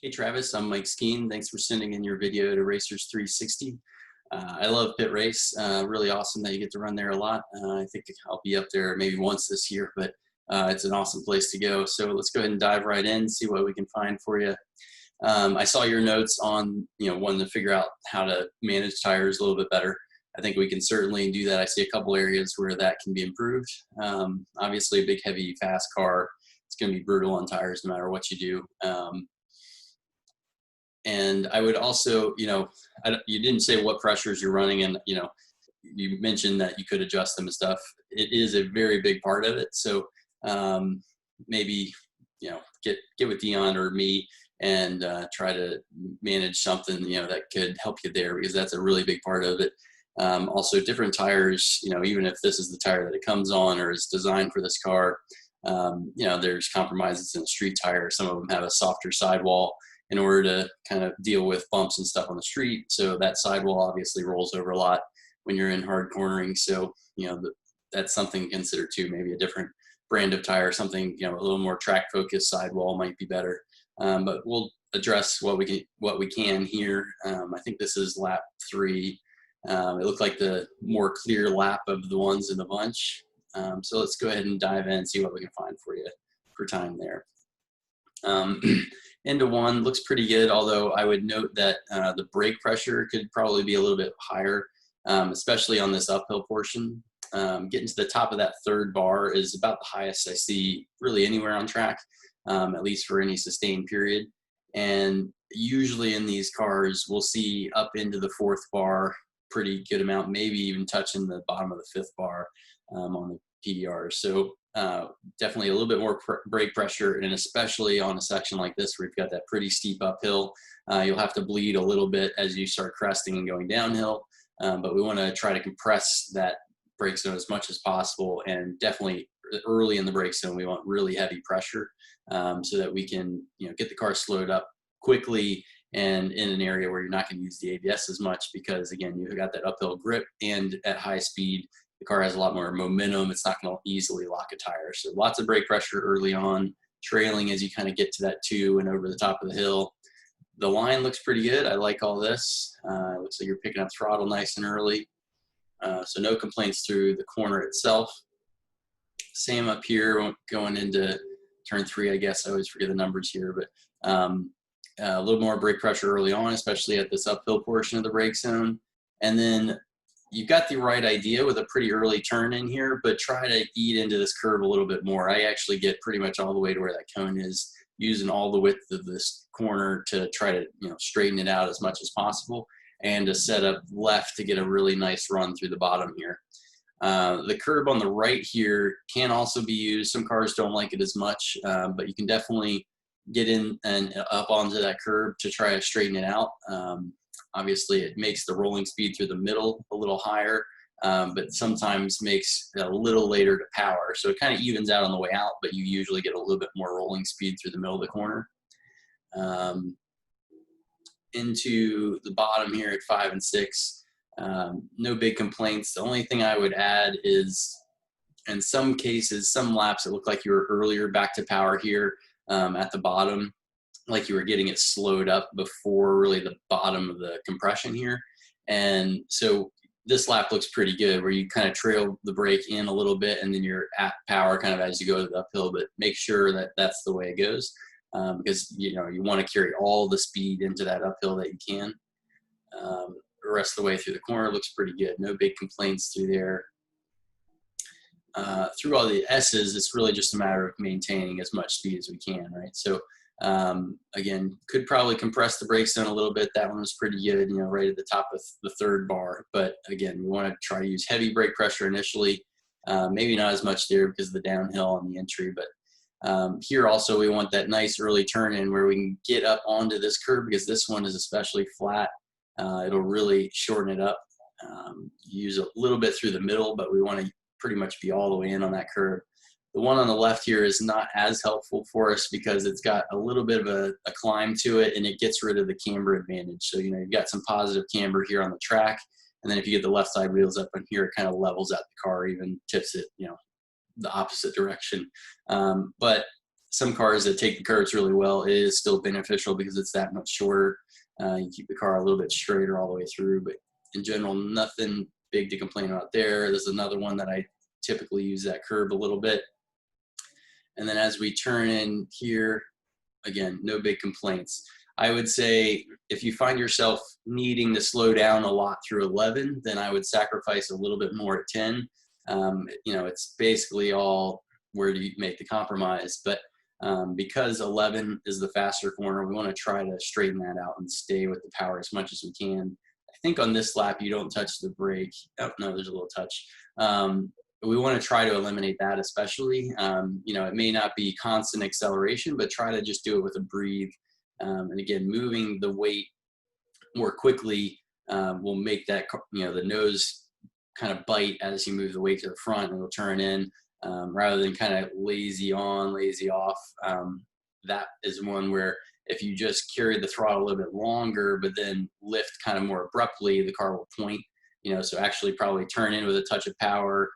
Hey Travis, I'm Mike Skeen. Thanks for sending in your video to Racers 360. I love PittRace. Really awesome that you get to run there a lot. I think I'll be up there maybe once this year, but it's an awesome place to go. So let's go ahead and dive right in, see what we can find for you. I saw your notes on, wanting to figure out how to manage tires a little bit better. I think we can certainly do that. I see a couple areas where that can be improved. Obviously, a big, heavy, fast car, it's going to be brutal on tires no matter what you do. And I would also, you didn't say what pressures you're running, and you mentioned that you could adjust them and stuff. It is a very big part of it. So maybe get with Dion or me and try to manage something that could help you there, because that's a really big part of it. Also, different tires. Even if this is the tire that it comes on or is designed for this car, there's compromises in a street tire. Some of them have a softer sidewall in order to kind of deal with bumps and stuff on the street. So that sidewall obviously rolls over a lot when you're in hard cornering. So, that's something to consider too. Maybe a different brand of tire, something, a little more track focused sidewall might be better. But we'll address what we can here. I think this is lap 3. It looked like the more clear lap of the ones in the bunch. So let's go ahead and dive in and see what we can find for you for time there. Into 1 looks pretty good, although I would note that the brake pressure could probably be a little bit higher, especially on this uphill portion. Getting to the top of that 3rd bar is about the highest I see really anywhere on track, at least for any sustained period. And usually in these cars, we'll see up into the 4th bar pretty good amount, maybe even touching the bottom of the 5th bar on the PDR. So definitely a little bit more brake pressure, and especially on a section like this where you've got that pretty steep uphill, you'll have to bleed a little bit as you start cresting and going downhill. But we want to try to compress that brake zone as much as possible, and definitely early in the brake zone we want really heavy pressure, so that we can get the car slowed up quickly and in an area where you're not going to use the ABS as much, because again, you've got that uphill grip, and at high speed the car has a lot more momentum. It's not going to easily lock a tire. So lots of brake pressure early on, trailing as you kind of get to that 2 and over the top of the hill. The line looks pretty good. I like all this. It looks like you're picking up throttle nice and early. So no complaints through the corner itself. Same up here going into turn 3, I guess. I always forget the numbers here, but a little more brake pressure early on, especially at this uphill portion of the brake zone. And then you've got the right idea with a pretty early turn in here, but try to eat into this curve a little bit more. I actually get pretty much all the way to where that cone is, using all the width of this corner to try to straighten it out as much as possible, and to set up left to get a really nice run through the bottom here. The curb on the right here can also be used. Some cars don't like it as much, but you can definitely get in and up onto that curb to try to straighten it out. Obviously, it makes the rolling speed through the middle a little higher, but sometimes makes it a little later to power. So it kind of evens out on the way out, but you usually get a little bit more rolling speed through the middle of the corner. Into the bottom here at 5 and 6, no big complaints. The only thing I would add is, in some cases, some laps, it looked like you were earlier back to power here at the bottom, like you were getting it slowed up before really the bottom of the compression here. And so this lap looks pretty good, where you kind of trail the brake in a little bit, and then you're at power kind of as you go to the uphill, but make sure that that's the way it goes, because you want to carry all the speed into that uphill that you can. The rest of the way through the corner looks pretty good. No big complaints through there. Through all the S's, it's really just a matter of maintaining as much speed as we can, right? So again, could probably compress the brake zone a little bit. That one was pretty good, right at the top of the 3rd bar. But again, we want to try to use heavy brake pressure initially. Maybe not as much there because of the downhill on the entry, but here also we want that nice early turn in where we can get up onto this curb, because this one is especially flat. It'll really shorten it up. Use a little bit through the middle, but we want to pretty much be all the way in on that curve. The one on the left here is not as helpful for us because it's got a little bit of a climb to it, and it gets rid of the camber advantage. So, you've got some positive camber here on the track, and then if you get the left side wheels up in here, it kind of levels out the car, even tips it, the opposite direction. But some cars that take the curves really well, it is still beneficial because it's that much shorter. You keep the car a little bit straighter all the way through, but in general, nothing big to complain about there. There's another one that I typically use that curb a little bit. And then as we turn in here, again, no big complaints. I would say if you find yourself needing to slow down a lot through 11, then I would sacrifice a little bit more at 10. You know, it's basically all where do you make the compromise. But because 11 is the faster corner, we want to try to straighten that out and stay with the power as much as we can. I think on this lap, you don't touch the brake. Oh, no, there's a little touch. We want to try to eliminate that, especially. You know, it may not be constant acceleration, but try to just do it with a breathe. And again, moving the weight more quickly will make that, you know, the nose kind of bite as you move the weight to the front, and it'll turn in rather than kind of lazy on, lazy off. That is one where if you just carry the throttle a little bit longer, but then lift kind of more abruptly, the car will point, you know, so actually probably turn in with a touch of power.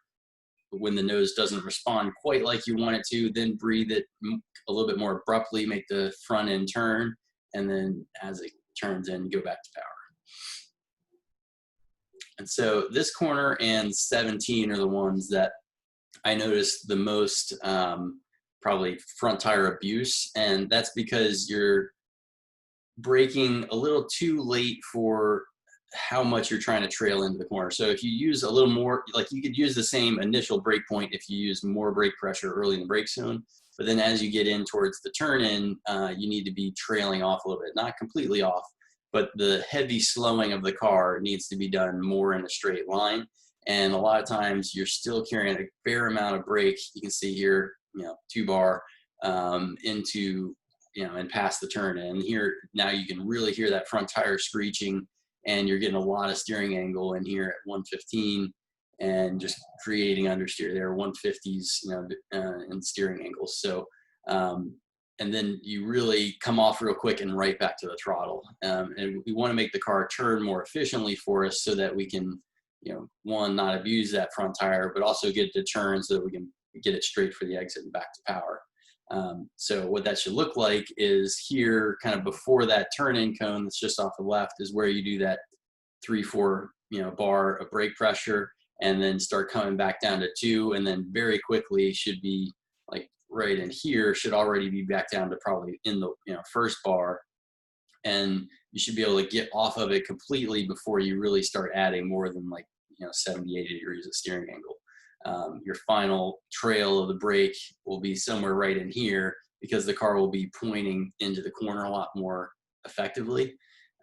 When the nose doesn't respond quite like you want it to, then breathe it a little bit more abruptly, make the front end turn, and then as it turns in, go back to power. And so this corner and 17 are the ones that I noticed the most probably front tire abuse, and that's because you're braking a little too late for how much you're trying to trail into the corner. So if you use a little more, like you could use the same initial brake point if you use more brake pressure early in the brake zone, but then as you get in towards the turn in, you need to be trailing off a little bit, not completely off, but the heavy slowing of the car needs to be done more in a straight line. And a lot of times you're still carrying a fair amount of brake. You can see here, you know, 2-bar into, you know, and past the turn in. Here, now you can really hear that front tire screeching, and you're getting a lot of steering angle in here at 115 and just creating understeer there, 150s, you know, in steering angles. So, and then you really come off real quick and right back to the throttle. And we want to make the car turn more efficiently for us so that we can, you know, one, not abuse that front tire, but also get it to turn so that we can get it straight for the exit and back to power. So what that should look like is here, kind of before that turn-in cone that's just off the left, is where you do that 3-4, you know, bar of brake pressure, and then start coming back down to 2, and then very quickly should be like right in here, should already be back down to probably in the, you know, first bar, and you should be able to get off of it completely before you really start adding more than like, you know, 70, 80 degrees of steering angle. Your final trail of the brake will be somewhere right in here because the car will be pointing into the corner a lot more effectively.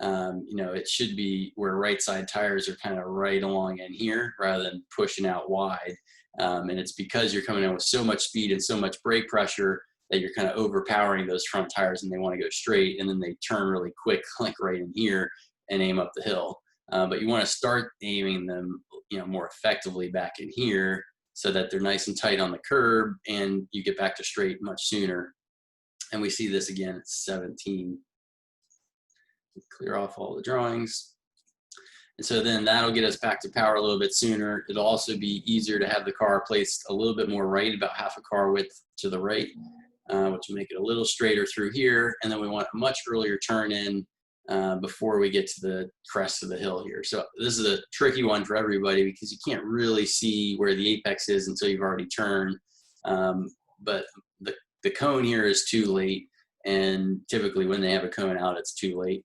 You know, it should be where right side tires are kind of right along in here rather than pushing out wide. And it's because you're coming in with so much speed and so much brake pressure that you're kind of overpowering those front tires, and they want to go straight, and then they turn really quick, like right in here, and aim up the hill. But you want to start aiming them, you know, more effectively back in here so that they're nice and tight on the curb, and you get back to straight much sooner. And we see this again at 17. Clear off all the drawings. And so then that'll get us back to power a little bit sooner. It'll also be easier to have the car placed a little bit more right, about half a car width to the right, which will make it a little straighter through here. And then we want a much earlier turn in before we get to the crest of the hill here. So this is a tricky one for everybody because you can't really see where the apex is until you've already turned. But the cone here is too late, and typically when they have a cone out, it's too late.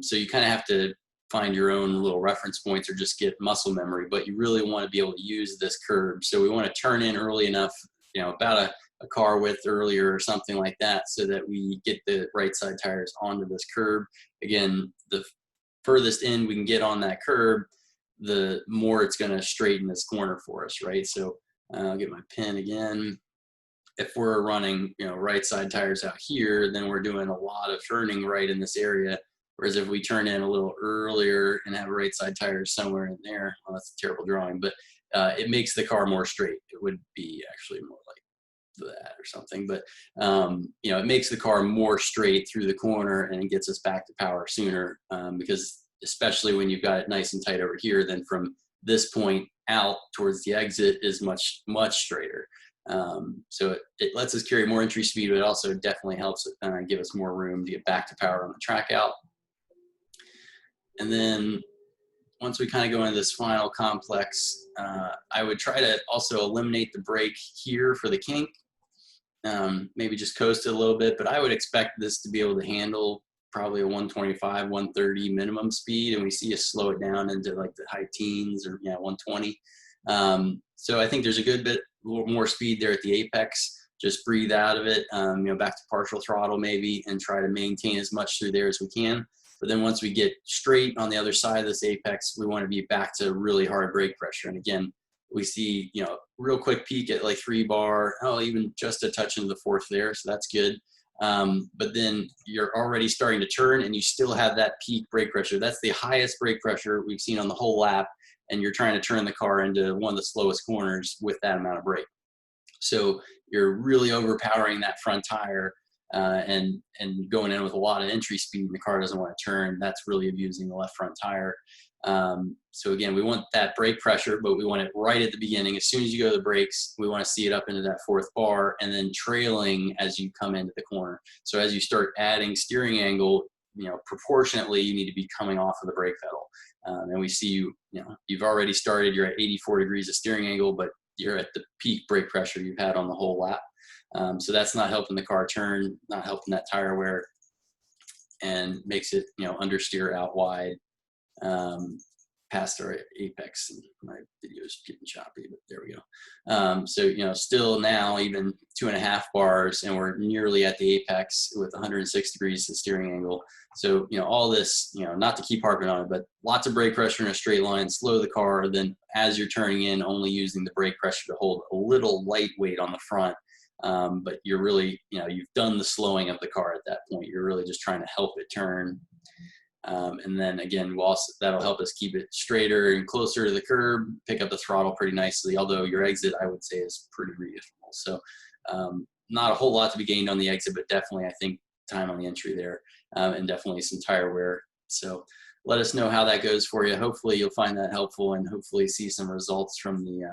So you kind of have to find your own little reference points or just get muscle memory, but you really want to be able to use this curb. So we want to turn in early enough, you know, about a car width earlier or something like that, so that we get the right side tires onto this curb. Again, the furthest in we can get on that curb, the more it's going to straighten this corner for us, right? So I'll get my pin again. If we're running, you know, right side tires out here, then we're doing a lot of turning right in this area. Whereas if we turn in a little earlier and have right side tires somewhere in there, well, that's a terrible drawing, but it makes the car more straight. It would be actually more like that or something, but you know, it makes the car more straight through the corner, and it gets us back to power sooner, because especially when you've got it nice and tight over here, then from this point out towards the exit is much straighter. So it lets us carry more entry speed, but it also definitely helps give us more room to get back to power on the track out. And then once we kind of go into this final complex, I would try to also eliminate the brake here for the kink. Maybe just coast it a little bit, but I would expect this to be able to handle probably a 125, 130 minimum speed, and we see you slow it down into like the high teens or 120. So I think there's a good bit more speed there at the apex. Just breathe out of it, back to partial throttle maybe, and try to maintain as much through there as we can. But then once we get straight on the other side of this apex, we want to be back to really hard brake pressure. And again, we see, real quick peak at like 3 bar, even just a touch into the 4th there. So that's good. But then you're already starting to turn and you still have that peak brake pressure. That's the highest brake pressure we've seen on the whole lap. And you're trying to turn the car into one of the slowest corners with that amount of brake. So you're really overpowering that front tire and going in with a lot of entry speed, and the car doesn't want to turn. That's really abusing the left front tire. So again, we want that brake pressure, but we want it right at the beginning. As soon as you go to the brakes, we want to see it up into that 4th bar and then trailing as you come into the corner. So as you start adding steering angle, proportionately, you need to be coming off of the brake pedal. And we see you've already started, you're at 84 degrees of steering angle, but you're at the peak brake pressure you've had on the whole lap. So that's not helping the car turn, not helping that tire wear, and makes it, understeer out wide past our apex. My video's getting choppy, but there we go. So, still now even 2.5 bars, and we're nearly at the apex with 106 degrees of steering angle. So, all this, not to keep harping on it, but lots of brake pressure in a straight line, slow the car. Then as you're turning in, only using the brake pressure to hold a little lightweight on the front. But you're really, you've done the slowing of the car at that point. You're really just trying to help it turn. And then again, that'll help us keep it straighter and closer to the curb, pick up the throttle pretty nicely, although your exit, I would say, is pretty reasonable. So not a whole lot to be gained on the exit, but definitely I think time on the entry there, and definitely some tire wear. So let us know how that goes for you. Hopefully you'll find that helpful and hopefully see some results from the